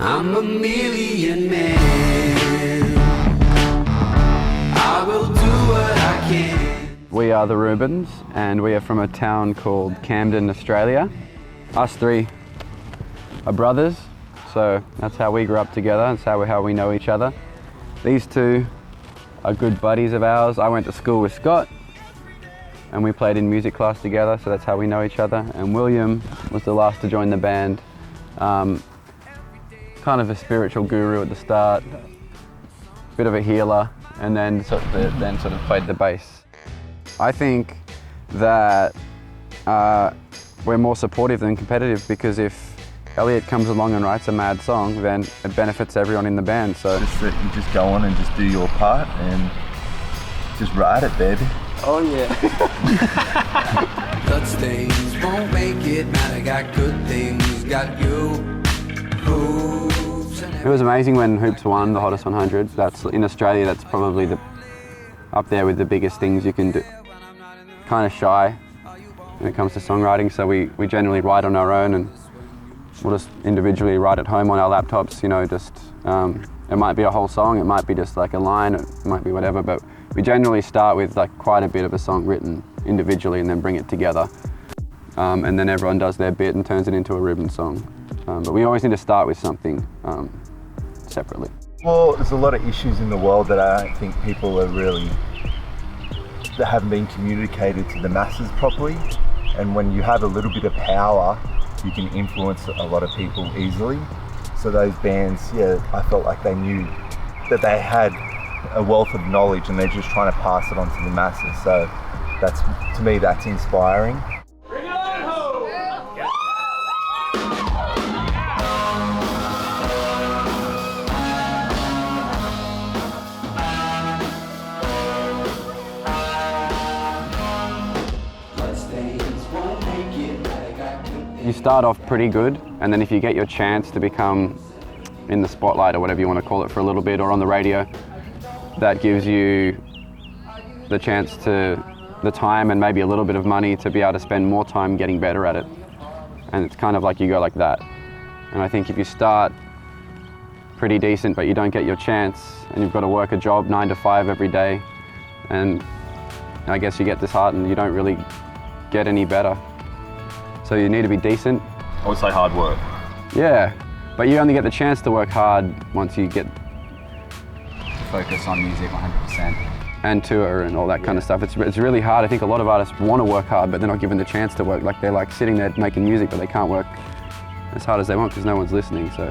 I'm a million man. I will do what I can. We are the Rubens, and we are from a town called Camden, Australia. Us three are brothers, so that's how we grew up together. That's how we know each other. These two are good buddies of ours. I went to school with Scott, and we played in music class together, so that's how we know each other. And William was the last to join the band. Kind of a spiritual guru at the start, bit of a healer, and then sort of played the bass. I think that we're more supportive than competitive, because if Elliot comes along and writes a mad song, then it benefits everyone in the band. So just that you just go on and just do your part and just ride it, baby. Oh yeah. Bloodstains won't make it. Now they got good things, got you. It was amazing when Hoops won the Hottest 100. That's in Australia. That's probably up there with the biggest things you can do. Kind of shy when it comes to songwriting, so we generally write on our own, and we'll just individually write at home on our laptops. You know, just it might be a whole song, it might be just like a line, it might be whatever. But we generally start with like quite a bit of a song written individually, and then bring it together, and then everyone does their bit and turns it into a Rubens song. But we always need to start with something separately. Well, there's a lot of issues in the world that I don't think people are that haven't been communicated to the masses properly. And when you have a little bit of power, you can influence a lot of people easily. So those bands, yeah, I felt like they knew that they had a wealth of knowledge, and they're just trying to pass it on to the masses. So that's, to me, that's inspiring. You start off pretty good, and then if you get your chance to become in the spotlight, or whatever you want to call it, for a little bit, or on the radio, that gives you the chance to, the time and maybe a little bit of money to be able to spend more time getting better at it. And it's kind of like you go like that. And I think if you start pretty decent but you don't get your chance, and you've got to work a job 9 to 5 every day, and I guess you get disheartened, you don't really get any better. So you need to be decent. I would say hard work. Yeah, but you only get the chance to work hard once you get focus on music 100%. And tour and all that kind of stuff. It's really hard. I think a lot of artists want to work hard, but they're not given the chance to work. Like, they're like sitting there making music, but they can't work as hard as they want because no one's listening. So